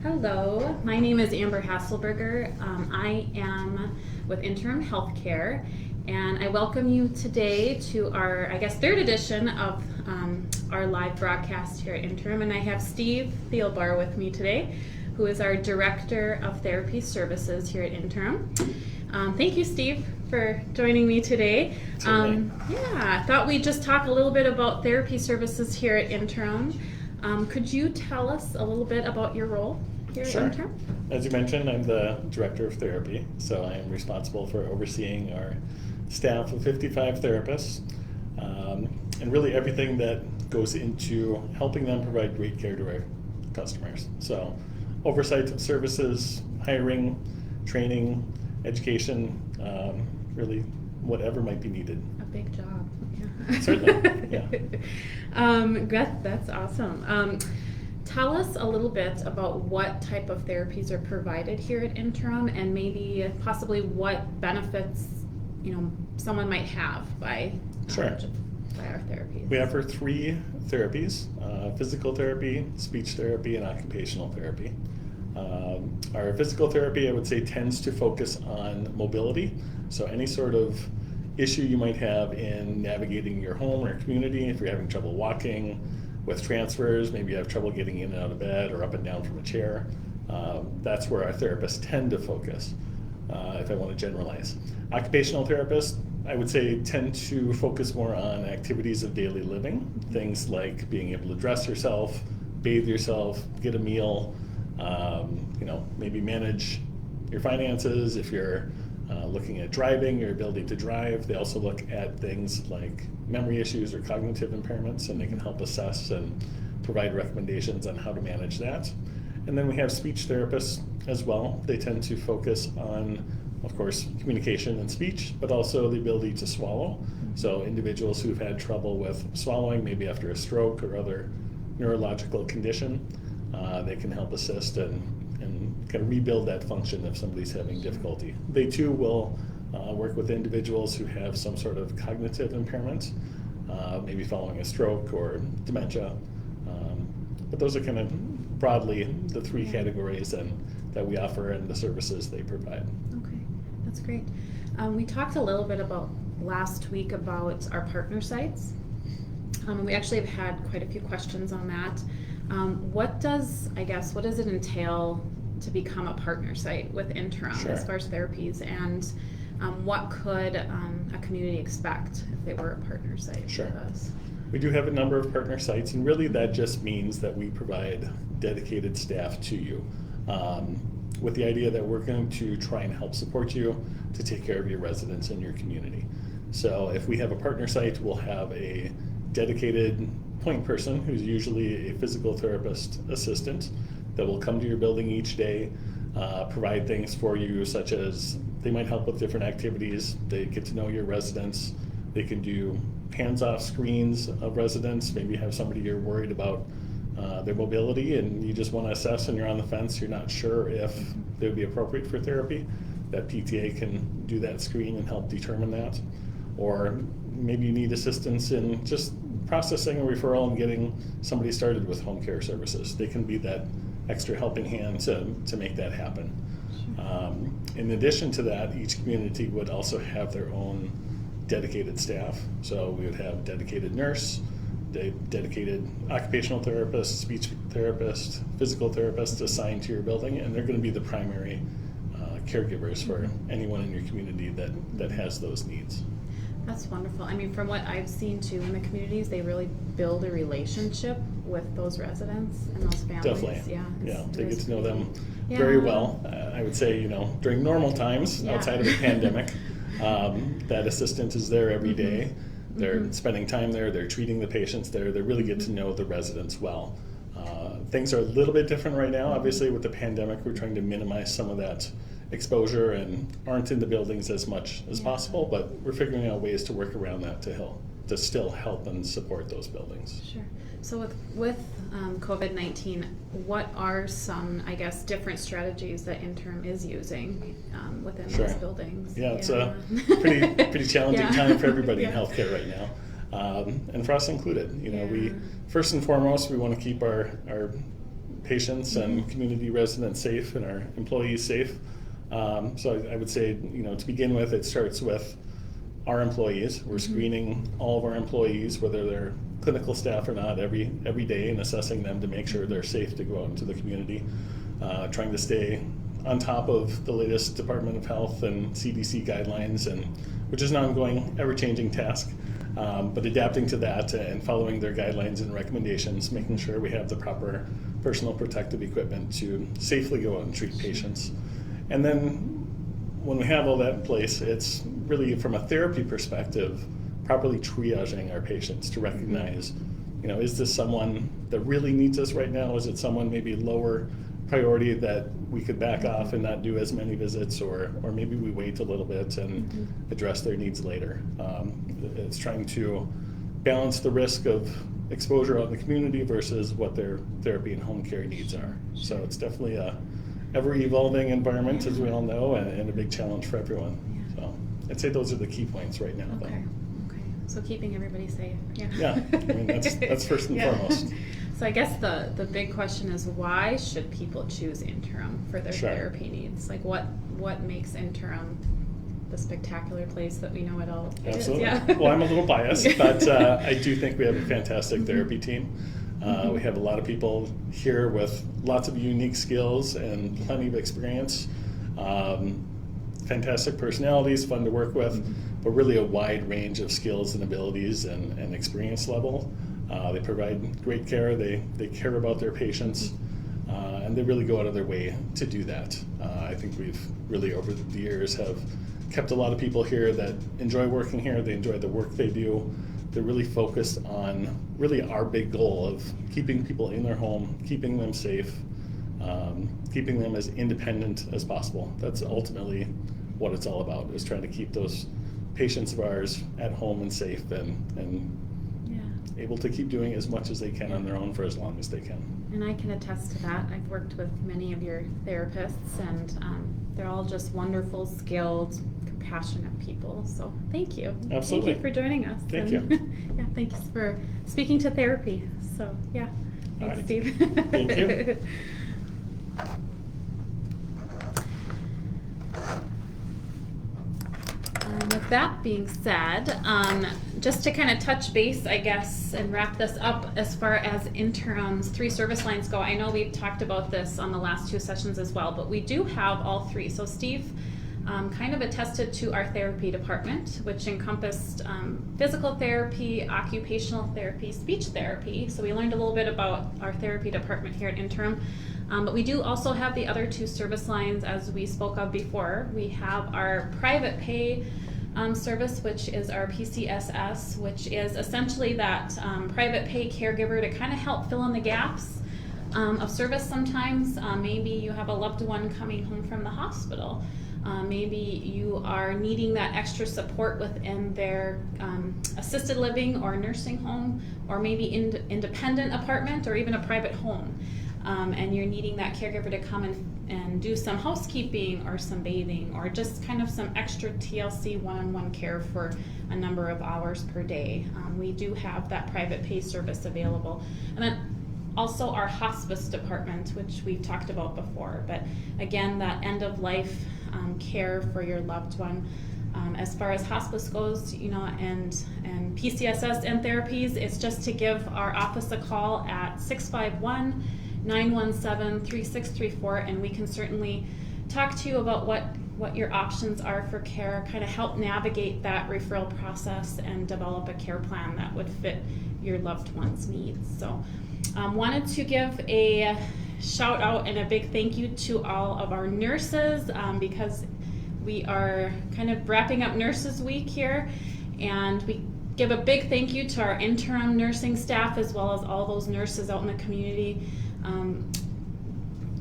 Hello, my name is Amber Hasselberger. I am with Interim HealthCare, and I welcome you today to our, third edition of our live broadcast here at Interim. And I have Steve Thielbar with me today, who is our Director of Therapy Services here at Interim. Thank you, Steve, for joining me today. I thought we'd just talk a little bit about therapy services here at Interim. Could you tell us a little bit about your role here at Interim? As you mentioned, I'm the Director of Therapy, so I am responsible for overseeing our staff of 55 therapists, and really everything that goes into helping them provide great care to our customers. So oversight of services, hiring, training, education, really whatever might be needed. A big job. Yeah. Certainly, yeah. That's awesome. Tell us a little bit about what type of therapies are provided here at Interim, and maybe possibly what benefits someone might have by our therapies. We offer 3 therapies: physical therapy, speech therapy, and occupational therapy. Our physical therapy, I would say, tends to focus on mobility. So any sort of issue you might have in navigating your home or community, if you're having trouble walking, with transfers, maybe you have trouble getting in and out of bed or up and down from a chair, that's where our therapists tend to focus, if I want to generalize. Occupational therapists, I would say, tend to focus more on activities of daily living, things like being able to dress yourself, bathe yourself, get a meal, maybe manage your finances. If you're looking at driving, your ability to drive, they also look at things like memory issues or cognitive impairments, and they can help assess and provide recommendations on how to manage that. And then we have speech therapists as well. They tend to focus on, of course, communication and speech, but also the ability to swallow. So individuals who've had trouble with swallowing, maybe after a stroke or other neurological condition, they can help assist and kind of rebuild that function if somebody's having difficulty. They too will work with individuals who have some sort of cognitive impairment, maybe following a stroke or dementia. But those are kind of broadly the 3 categories that we offer and the services they provide. Okay, that's great. We talked a little bit about last week about our partner sites. We actually have had quite a few questions on that. What does it entail to become a partner site with Interim as far as therapies, and what could a community expect if they were a partner site with us? We do have a number of partner sites, and really that just means that we provide dedicated staff to you, with the idea that we're going to try and help support you to take care of your residents in your community. So if we have a partner site, we'll have a dedicated point person who's usually a physical therapist assistant that will come to your building each day, provide things for you, such as they might help with different activities. They get to know your residents. They can do hands-off screens of residents. Maybe you have somebody you're worried about their mobility and you just want to assess and you're on the fence. You're not sure if they would be appropriate for therapy. That PTA can do that screen and help determine that. Or maybe you need assistance in just processing a referral and getting somebody started with HomeCare Services. They can be that extra helping hand to make that happen. In addition to that, each community would also have their own dedicated staff. So we would have dedicated nurse, dedicated occupational therapist, speech therapist, physical therapist assigned to your building, and they're going to be the primary caregivers for anyone in your community that has those needs. That's wonderful. I mean, from what I've seen too in the communities, they really build a relationship with those residents and those families. Definitely. They get to know them Yeah. very well. I would say, during normal times, outside of a pandemic, that assistant is there every day. They're spending time there. They're treating the patients there. They really get to know the residents well. Things are a little bit different right now. Obviously, with the pandemic, we're trying to minimize some of that exposure and aren't in the buildings as much as possible, but we're figuring out ways to work around that to still help and support those buildings. Sure. So with COVID-19, what are some, different strategies that Interim is using within those buildings? Yeah, it's a pretty challenging time for everybody in healthcare right now, and for us included. We first and foremost, we want to keep our patients and community residents safe and our employees safe. So I would say, to begin with, it starts with our employees. We're screening all of our employees, whether they're clinical staff or not, every day, and assessing them to make sure they're safe to go out into the community. Trying to stay on top of the latest Department of Health and CDC guidelines, and which is an ongoing, ever-changing task. But adapting to that and following their guidelines and recommendations, making sure we have the proper personal protective equipment to safely go out and treat patients. And then when we have all that in place, it's really from a therapy perspective, properly triaging our patients to recognize, is this someone that really needs us right now? Is it someone maybe lower priority that we could back off and not do as many visits, or maybe we wait a little bit and address their needs later? It's trying to balance the risk of exposure out in the community versus what their therapy and home care needs are. So it's definitely a ever-evolving environment, as we all know, and a big challenge for everyone. So I'd say those are the key points right now. Okay. So keeping everybody safe. Yeah. I mean, that's first and foremost. So I guess the big question is, why should people choose Interim for their therapy needs? Like what makes Interim the spectacular place that we know it all Absolutely. is? Yeah. Well, I'm a little biased, but I do think we have a fantastic therapy team. We have a lot of people here with lots of unique skills and plenty of experience. Fantastic personalities, fun to work with, but really a wide range of skills and abilities and experience level. They provide great care, they care about their patients, and they really go out of their way to do that. I think we've really over the years have kept a lot of people here that enjoy working here, they enjoy the work they do. They're really focused on really our big goal of keeping people in their home, keeping them safe, keeping them as independent as possible. That's ultimately what it's all about, is trying to keep those patients of ours at home and safe and able to keep doing as much as they can on their own for as long as they can. And I can attest to that. I've worked with many of your therapists, and they're all just wonderful, skilled, compassionate people. So thank you. Absolutely. Thank you for joining us. Thank you. Yeah, thanks for speaking to therapy. So yeah, thanks, Steve. Thank you. With that being said, just to kind of touch base, I guess, and wrap this up as far as Interim's 3 service lines go, I know we've talked about this on the last 2 sessions as well, but we do have all 3. So Steve kind of attested to our therapy department, which encompassed physical therapy, occupational therapy, speech therapy. So we learned a little bit about our therapy department here at Interim. But we do also have the other 2 service lines, as we spoke of before. We have our private pay service, which is our PCSS, which is essentially that private pay caregiver to kind of help fill in the gaps of service sometimes. Maybe you have a loved one coming home from the hospital. Maybe you are needing that extra support within their assisted living or nursing home, or maybe independent apartment, or even a private home. And you're needing that caregiver to come and do some housekeeping or some bathing, or just kind of some extra TLC one-on-one care for a number of hours per day. We do have that private pay service available. And then also our hospice department, which we've talked about before. But again, that end-of-life care for your loved one. As far as hospice goes, and PCSS and therapies, it's just to give our office a call at 651-917-3634, and we can certainly talk to you about what your options are for care, kind of help navigate that referral process and develop a care plan that would fit your loved one's needs. So wanted to give a shout out and a big thank you to all of our nurses, because we are kind of wrapping up Nurses Week here, and we give a big thank you to our interim nursing staff as well as all those nurses out in the community.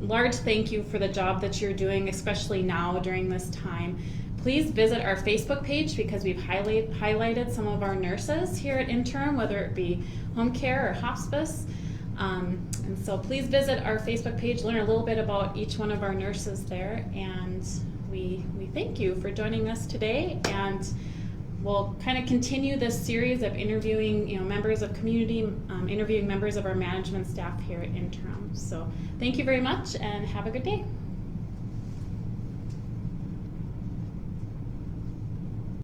Large thank you for the job that you're doing, especially now during this time. Please visit our Facebook page, because we've highlighted some of our nurses here at Interim, whether it be home care or hospice. And so please visit our Facebook page, learn a little bit about each one of our nurses there, and we thank you for joining us today. And we'll kind of continue this series of interviewing, members of community, interviewing members of our management staff here at Interim. So thank you very much and have a good day.